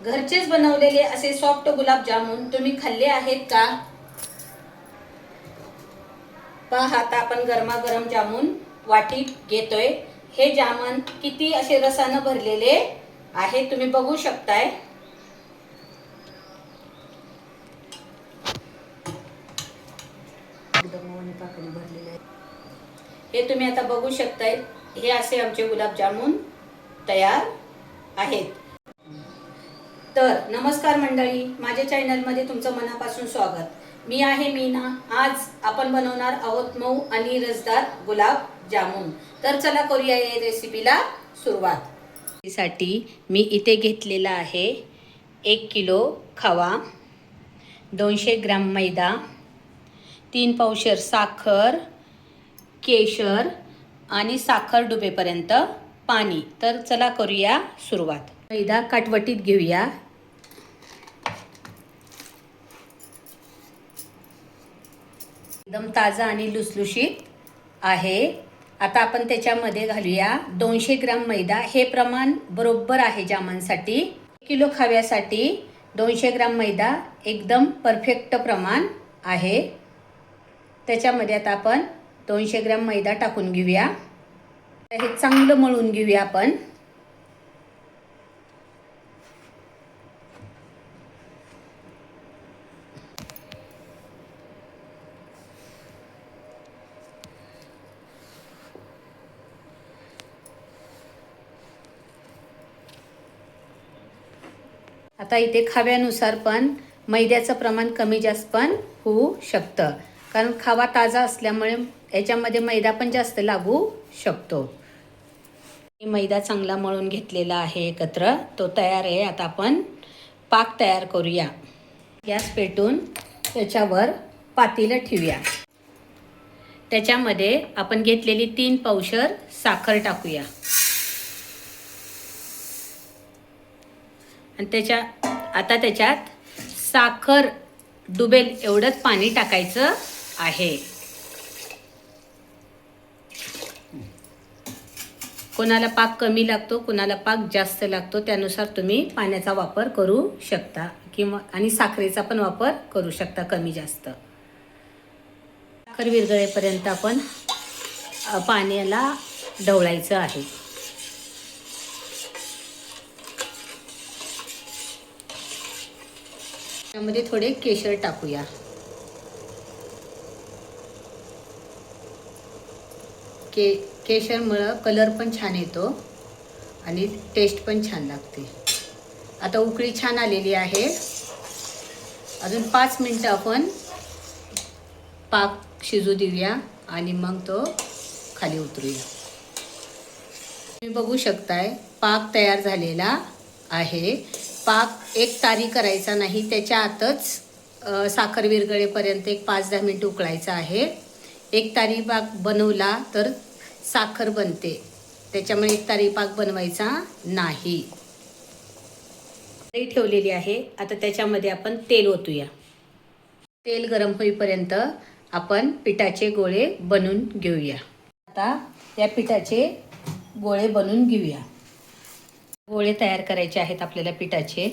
घरचेच बनवलेले असे सॉफ्ट गुलाबजामुन तुम्ही खाल्ले आहेत का? पहा आता आपण गरमागरम जामून वाटीत घेतोय. हे जामून किती असे रसानं भरलेले आहे तुम्ही बघू शकताय. एकदम पाकळी भरलेले आहे. हे तुम्ही आता बघू शकताय. हे असे आमचे गुलाबजामुन तयार आहेत. तर नमस्कार मंडळी, माझ्या चॅनलमध्ये तुमचं मनापासून स्वागत. मी आहे मीना. आज आपण बनवणार आहोत मऊ आणि रसदार गुलाबजामुन. तर चला करूया या रेसिपीला सुरुवात. साठी मी इथे घेतलेला आहे 1 किलो खवा, 200 ग्राम मैदा, 3 पावशर साखर, केशर आणि साखर डुबेपर्यंत पाणी. तर चला करूया सुरुवात. मैदा काटवटीत घेऊया. एकदम ताजा आणि लुसलुशीत आहे. आता आपण त्याच्यामध्ये घालूया 200 ग्राम मैदा. हे प्रमाण बरोबर आहे जामांसाठी. 1 किलो खव्यासाठी 200 ग्राम मैदा एकदम परफेक्ट प्रमाण आहे. त्याच्यामध्ये आता आपण 200 ग्राम मैदा टाकून घेऊया. हे चांगलं मळून घेऊया आपण. आता इथे खव्यानुसार पण मैद्याचं प्रमाण कमी जास्त पण होऊ शकतं, कारण खवा ताजा असल्यामुळे याच्यामध्ये मैदा पण जास्त लागू शकतो. मैदा चांगला मळून घेतलेला आहे एकत्र, तो तयार आहे. आता आपण पाक तयार करूया. गॅस पेटून त्याच्यावर पातेलं ठेवूया. त्याच्यामध्ये आपण घेतलेली 3 पावशर साखर टाकूया आणि आता त्याच्यात साखर डुबेल एवढंच पाणी टाकायचं आहे. कोणाला पाक कमी लागतो, कोणाला पाक जास्त लागतो, त्यानुसार तुम्ही पाण्याचा वापर करू शकता किंवा आणि साखरेचा पण वापर करू शकता कमी जास्त. साखर विरघळेपर्यंत आपण पाण्याला ढवळायचं आहे. त्यामध्ये थोडे केशर टाकूया. केशरमुळं कलर पण छान येतो आणि टेस्ट पण छान लागते. आता उकळी छान आलेली आहे. अजून 5 मिनिटं आपण पाक शिजू देऊया आणि मग तो खाली उतरूया. तुम्ही बघू शकताय पाक तयार झालेला आहे. पाक एक तारी करायचा नाही, त्याच्या आतच साखर विरघळेपर्यंत एक 5-10 मिनिट उकळायचं आहे. एक तारी पाक बनवला तर साखर बनते, त्याच्यामुळे एक तारी पाक बनवायचा नाही. ठेवलेली आहे. आता त्याच्यामध्ये आपण तेल ओतूया. तेल गरम होईपर्यंत आपण पिठाचे गोळे बनवून घेऊया. आता या पिठाचे गोळे बनवून घेऊया. गोळे तयार करायचे आहेत आपल्याला पिठाचे.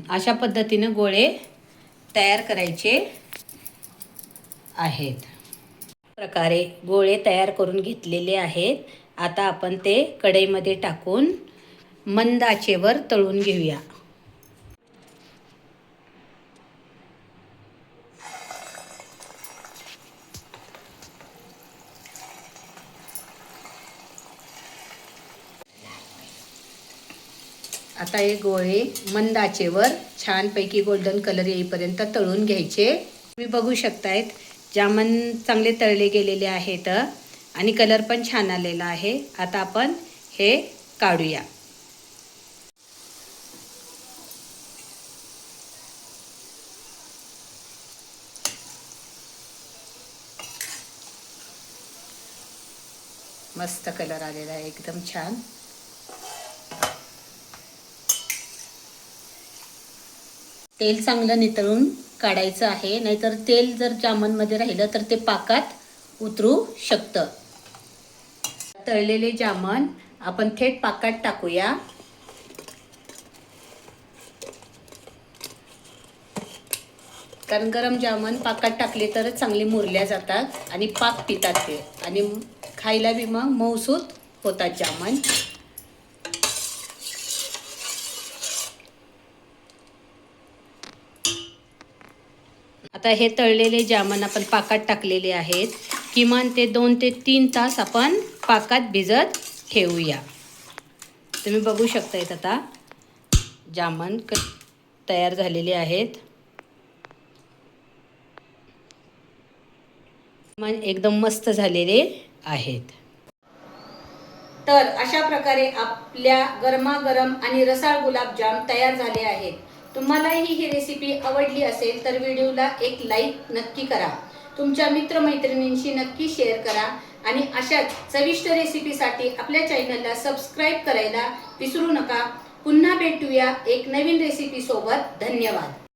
अशा पद्धतीने गोळे तयार करायचे आहेत. प्रकारे गोळे तयार करून घेतलेले आहेत. आता आपण ते कढईमध्ये टाकून मंद आचेवर तळून घेऊया. आता हे गोळे मंद आचेवर छानपैकी गोल्डन कलर येईपर्यंत तळून घ्यायचे. तुम्ही बघू शकतायत जामन चांगले तळले गेलेले आहेत आणि कलर पण छान आलेला आहे. आता आपण हे काढूया. मस्त कलर आलेला आहे, एकदम छान. तेल चांगलं नितळून काढायचं आहे, नाहीतर तेल जर जामनमध्ये राहिलं तर ते पाकात उतरू शकतं. तळलेले जामन आपण थेट पाकात टाकूया. कारण गरम जामन पाकात टाकले तरच चांगले मुरल्या जातात आणि पाक पितात ते, आणि खायला बी मग मऊसूत होतात जामन. आता हे तळलेले जामन आपण पाकात टाकलेले आहेत. किमान ते 2 ते 3 तास आपण पाकात भिजत ठेवूया. तुम्ही बघू शकतायत आता जामन तयार झालेले आहेत. एकदम मस्त झालेले आहेत. तर अशा प्रकारे आपल्या गरमागरम आणि रसाळ गुलाबजाम तयार झाले आहेत. तुम्हालाही ही रेसिपी आवडली असेल तर व्हिडिओला एक लाईक नक्की करा. तुमच्या मित्रमैत्रिणींशी नक्की शेअर करा आणि अशाच चविष्ट रेसिपीसाठी आपल्या चॅनलला सबस्क्राईब करायला विसरू नका. पुन्हा भेटूया एक नवीन रेसिपी सोबत. धन्यवाद.